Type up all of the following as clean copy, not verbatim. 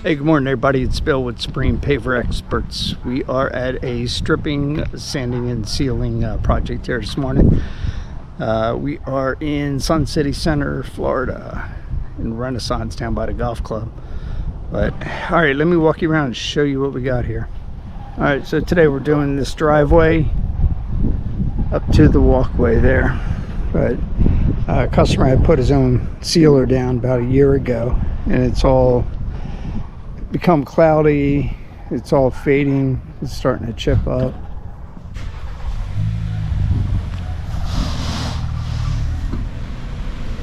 Hey, good morning everybody, it's Bill with Supreme Paver Experts. We are at a stripping, sanding, and sealing project here this morning. We are in Sun City Center, Florida, in Renaissance down by the golf club. But, alright, let me walk you around and show you what we got here. Alright, so today we're doing this driveway up to the walkway there. But a customer had put his own sealer down about a year ago, and it's all become cloudy, it's all fading, it's starting to chip up.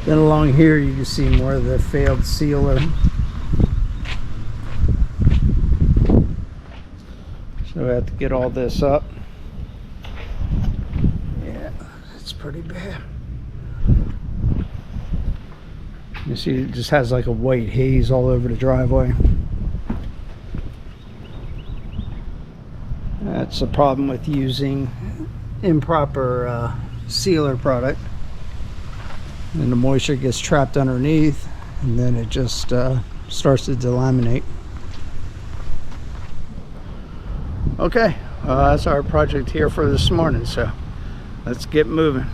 Then along here you can see more of the failed sealer. So we have to get all this up. Yeah, it's pretty bad. You see it just has like a white haze all over the driveway. That's the problem with using improper sealer product, and the moisture gets trapped underneath and then it just starts to delaminate. Okay, that's our project here for this morning, so let's get moving.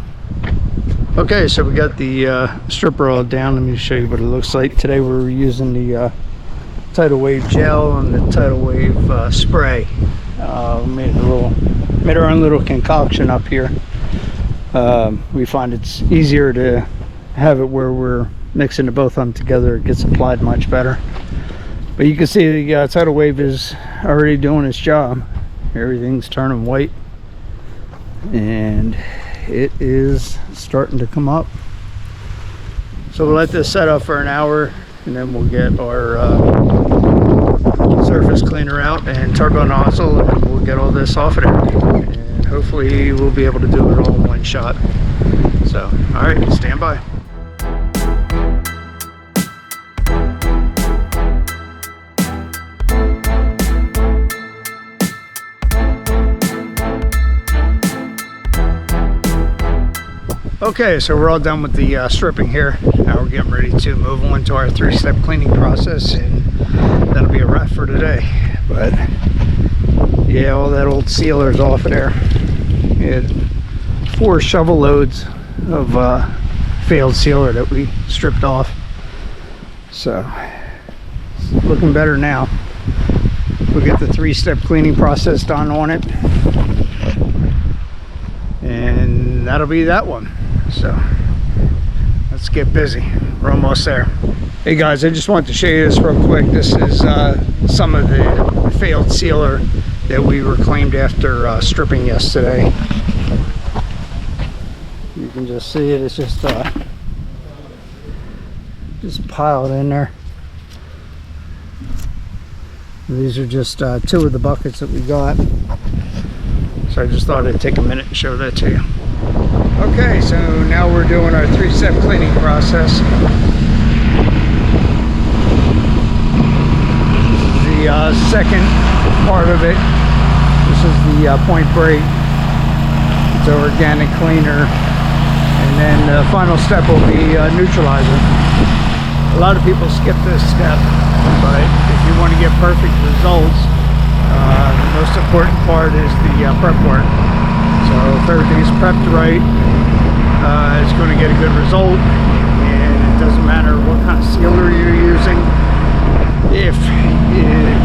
Okay, so we got the stripper all down. Let me show you what it looks like. Today we're using the Tidal Wave gel and the Tidal Wave spray. Made our own little concoction up here. We find it's easier to have it where we're mixing the both of them together. It gets applied much better. But you can see the Tidal Wave is already doing its job. Everything's turning white and it is starting to come up. So we'll let this set up for an hour and then we'll get our surface cleaner out and turbo nozzle, and we'll get all this off of there, and hopefully we'll be able to do it all in one shot. So all right, stand by. Okay, so we're all done with the stripping here. Now we're getting ready to move on to our three-step cleaning process, and that'll be a wrap for today. But yeah, all that old sealer's off of there. We had 4 shovel loads of failed sealer that we stripped off. So it's looking better now. We'll get the three-step cleaning process done on it, and that'll be that one. So let's get busy. We're almost there. Hey guys, I just wanted to show you this real quick. This is some of the failed sealer that we reclaimed after stripping yesterday. You can just see it. It's just piled in there. These are just 2 of the buckets that we got. So I just thought I'd take a minute and show that to you. Okay, so now we're doing our 3-step cleaning process. This is the second part of it. This is the point break. It's an organic cleaner. And then the final step will be neutralizer. A lot of people skip this step, but if you want to get perfect results, the most important part is the prep work. So if everything's prepped right, it's going to get a good result, and it doesn't matter what kind of sealer you're using. If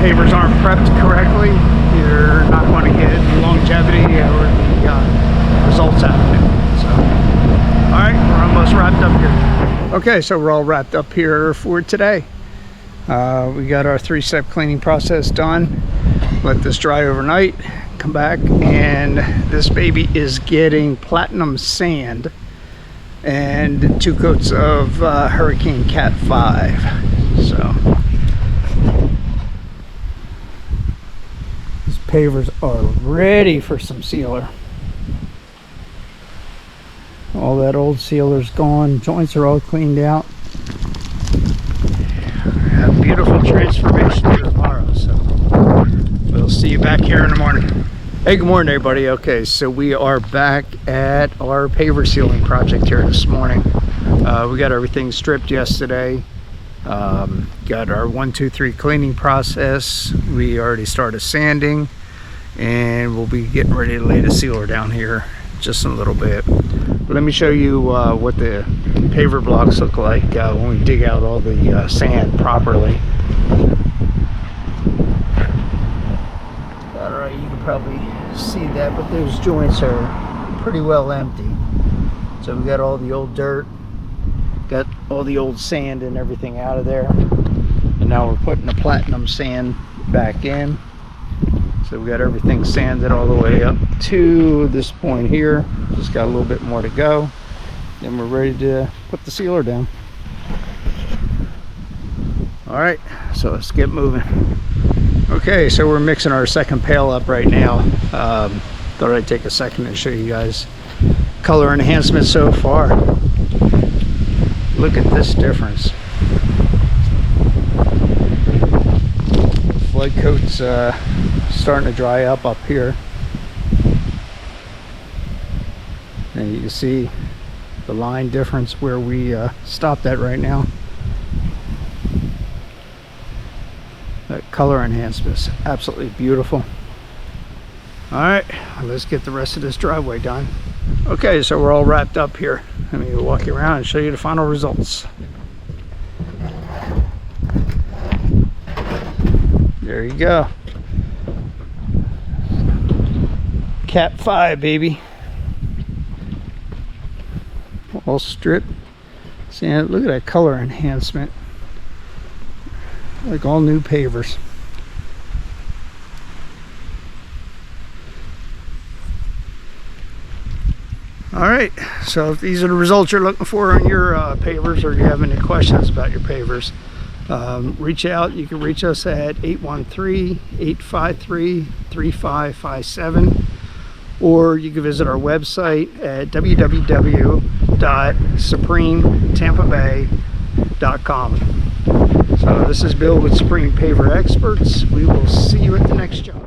pavers aren't prepped correctly, you're not going to get the longevity or the results out of it. So, alright, we're almost wrapped up here. Okay, so we're all wrapped up here for today. We got our 3-step cleaning process done. Let this dry overnight, come back, and this baby is getting platinum sand and 2 coats of Hurricane CAT5. So these pavers are ready for some sealer. All that old sealer's gone, joints are all cleaned out. A beautiful transformation here tomorrow, so we'll see you back here in the morning. Hey, good morning everybody. Okay, so we are back at our paver sealing project here this morning. We got everything stripped yesterday Got our 1, 2, 3 cleaning process. We already started sanding, and we'll be getting ready to lay the sealer down here just in a little bit. But let me show you what the paver blocks look like when we dig out all the sand properly. Alright, you can probably see that, but those joints are pretty well empty. So we got all the old dirt, got all the old sand and everything out of there, and now we're putting the platinum sand back in. So we got everything sanded all the way up to this point here. Just got a little bit more to go, then we're ready to put the sealer down. All right, so let's get moving. Okay, so we're mixing our second pail up right now. Thought I'd take a second and show you guys color enhancement so far. Look at this difference. Flood coat's starting to dry up here, and you can see the line difference where we stopped at right now. That color enhancement is absolutely beautiful. All right, let's get the rest of this driveway done. Okay, so we're all wrapped up here. Let me walk you around and show you the final results. There you go. CAT5, baby. All strip. See, look at that color enhancement. Like all new pavers. Alright, so if these are the results you're looking for on your pavers, or you have any questions about your pavers, reach out. You can reach us at 813-853-3557, or you can visit our website at www.supremetampabay.com. So this is Bill with Supreme Paver Experts. We will see you at the next job.